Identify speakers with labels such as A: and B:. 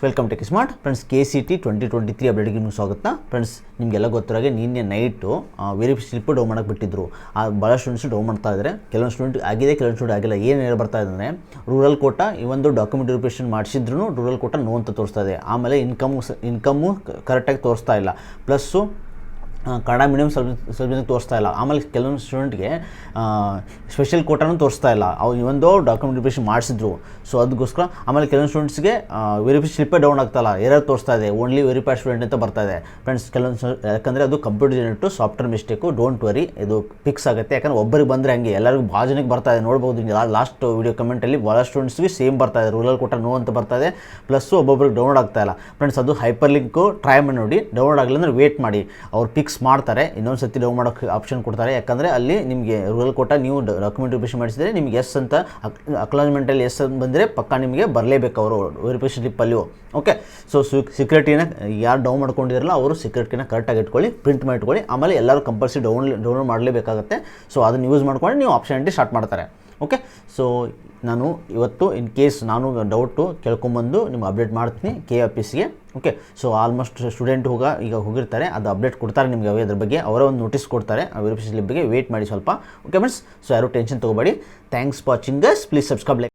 A: Welcome tech smart friends. KCET 2023 ಅಪ್ಡೇಟ್ಗೆ ನಿಮ್ಗೆ ಸ್ವಾಗತ friends. ನಿಮಗೆಲ್ಲ ಗೊತ್ತಿರಾಗೆ ನಿನ್ನೆ ನೈಟು ವೆರಿಫೈ ಸ್ಲಿಪ್ ಡೌನ್ ಮಾಡೋಕ್ಕೆ ಬಿಟ್ಟಿದ್ರು. ಭಾಳ ಸ್ಟೂಡೆಂಟ್ಸ್ ಡೌನ್ ಮಾಡ್ತಾ ಇದ್ದಾರೆ. ಕೆಲವೊಂದು ಸ್ಟೂಡೆಂಟ್ ಆಗಿದೆ, ಕೆಲವೊಂದು ಸ್ಟೂಡೆಂಟ್ ಆಗಿಲ್ಲ. ಏನು ಹೇಳಿ ಬರ್ತಾ ಇದ್ದಾರೆ, ರೂರಲ್ ಕೋಟಾ ಈ ಒಂದು ಡಾಕ್ಯುಮೆಂಟ್ ವೆರಿಫಿಕೇಷನ್ ಮಾಡಿಸಿದ್ರು ರೂರಲ್ ಕೋಟಾ ನೋ ಅಂತ ತೋರಿಸ್ತಾ ಇದೆ. ಆಮೇಲೆ ಇನ್ಕಮ್ಮು ಕರೆಕ್ಟಾಗಿ ತೋರಿಸ್ತಾ ಇಲ್ಲ. ಪ್ಲಸ್ಸು ಕನ್ನಡ ಮೀಡಿಯಮ್ ಸ್ವಲ್ಪ ತೋರಿಸ್ತಾ ಇಲ್ಲ. ಆಮೇಲೆ ಕೆಲವೊಂದು ಸ್ಟೂಡೆಂಟ್ಗೆ ಸ್ಪೆಷಲ್ ಕೋಟಾನು ತೋರಿಸ್ತಾ ಇಲ್ಲ. ಅವ್ರು ಒಂದು ಡಾಕ್ಯುಮೆಂಟ್ ವೆರಿಫಿಕೇಷನ್ ಮಾಡಿಸಿದ್ರು. ಸೊ ಅದಕ್ಕೋಸ್ಕರ ಆಮೇಲೆ ಕೆಲವೊಂದು ಸ್ಟೂಡೆಂಟ್ಸ್ಗೆ ವೆರಿಫೈ ಸ್ಲಿಪ್ಪೇ ಡೌನ್ ಆಗ್ತಾಯಿಲ್ಲ, ಎರರ್ ತೋರಿಸ್ತಾ ಇದೆ. ಓನ್ಲಿ ವೆರಿಫೈಡ್ ಸ್ಟೂಡೆಂಟ್ ಅಂತ ಬರ್ತಾ ಇದೆ ಫ್ರೆಂಡ್ಸ್. ಕೆಲವೊಂದು ಯಾಕಂದರೆ ಅದು computer generate software mistake. Don't worry, ಇದು ಫಿಕ್ಸ್ ಆಗುತ್ತೆ. ಯಾಕಂದರೆ ಒಬ್ಬರಿಗೆ ಬಂದರೆ ಹಂಗೆ ಎಲ್ಲರಿಗೂ ಭಾಳ ಜನಕ್ಕೆ ಬರ್ತಾ ಇದೆ. ನೋಡ್ಬೋದು, ಲಾಸ್ಟ್ ವಿಡಿಯೋ ಕಮೆಂಟಲ್ಲಿ ಭಾಳ ಸ್ಟೂಡೆಂಟ್ಸ್ಗೆ ಸೇಮ್ ಬರ್ತಾ ಇದೆ. ರೂರಲ್ ಕೋಟಾ ನೋ ಅಂತ ಬರ್ತಾ ಇದೆ. ಪ್ಲಸ್ಸು ಒಬ್ಬೊಬ್ರಿಗೆ ಡೌನ್ಲೋಡ್ ಆಗ್ತಾ ಇಲ್ಲ ಫ್ರೆಂಡ್ಸ್. ಅದು ಹೈಪರ್ ಲಿಂಕು ಟ್ರೈ ಮಾಡಿ ನೋಡಿ. ಡೌನ್ಲೋಡ್ ಆಗಲಿಲ್ಲ ಅಂದರೆ ವೇಟ್ ಮಾಡಿ, ಅವ್ರು ಫಿಕ್ಸ್ ಮಾಡ್ತಾರೆ. ಇನ್ನೊಂದು ಸತಿ ಡೌನ್ ಮಾಡೋಕ್ಕೆ ಆಪ್ಷನ್ ಕೊಡ್ತಾರೆ. ಯಾಕಂದರೆ ಅಲ್ಲಿ ನಿಮಗೆ ರೂರಲ್ ಕೋಟಾ ನೀವು ಡಾಕ್ಯುಮೆಂಟ್ ವೆರಿಫಿಕೇಷನ್ ಮಾಡಿಸಿದರೆ ನಿಮಗೆ ಎಸ್ ಅಂತ ಅಕ್ನಾಲಜ್ಮೆಂಟಲ್ಲಿ ಎಸ್ ಅಂತ ಬಂದರೆ ಪಕ್ಕ ನಿಮಗೆ ಬರಲೇಬೇಕು ಅವರು ವೆರಿಫಿಕೇಷನ್ ಸ್ಲಿಪ್ಪಲ್ಲಿ. ಓಕೆ, ಸೊ ಸೆಕ್ಯೂರಿಟಿನ ಯಾರು ಡೌನ್ ಮಾಡ್ಕೊಂಡಿರಲ್ಲ ಅವರು ಸೆಕ್ಯೂರಿಟಿನ ಕರೆಕ್ಟಾಗಿ ಇಟ್ಕೊಳ್ಳಿ, ಪ್ರಿಂಟ್ ಮಾಡಿ ಇಟ್ಕೊಳ್ಳಿ. ಆಮೇಲೆ ಎಲ್ಲರೂ ಕಂಪಲ್ಸರಿ ಡೌನ್ಲೋಡ್ ಮಾಡಲೇಬೇಕಾಗುತ್ತೆ. ಸೊ ಅದನ್ನು ಯೂಸ್ ಮಾಡ್ಕೊಂಡು ನೀವು ಆಪ್ಷನ್ ಎಂಟ್ರಿ ಸ್ಟಾರ್ಟ್ ಮಾಡ್ತಾರೆ. ಓಕೆ, ಸೊ ನಾನು ಇವತ್ತು ಇನ್ ಕೇಸ್ ನಾನು ಡೌಟು ಕೇಳ್ಕೊಂಬಂದು ನಿಮ್ಗೆ ಅಪ್ಡೇಟ್ ಮಾಡ್ತೀನಿ ಕೆ ಆಫೀಸ್ಗೆ. ಓಕೆ, ಸೊ ಆಲ್ಮೋಸ್ಟ್ ಸ್ಟೂಡೆಂಟ್ ಈಗ ಹೋಗಿರ್ತಾರೆ, ಅದು ಅಪ್ಡೇಟ್ ಕೊಡ್ತಾರೆ ನಿಮಗೆ. ಅದ್ರ ಬಗ್ಗೆ ಅವರೇ ಒಂದು ನೋಟಿಸ್ ಕೊಡ್ತಾರೆ ವೆರಿಫಿಕೇಷನ್ ಸ್ಲಿಪ್ ಬಗ್ಗೆ. ವೇಟ್ ಮಾಡಿ ಸ್ವಲ್ಪ. ಓಕೆ ಫ್ರೆಂಡ್ಸ್, ಸೊ ಯಾರು ಟೆನ್ಷನ್ ತೊಗೋಬೇಡಿ. Thanks for watching guys. Please subscribe.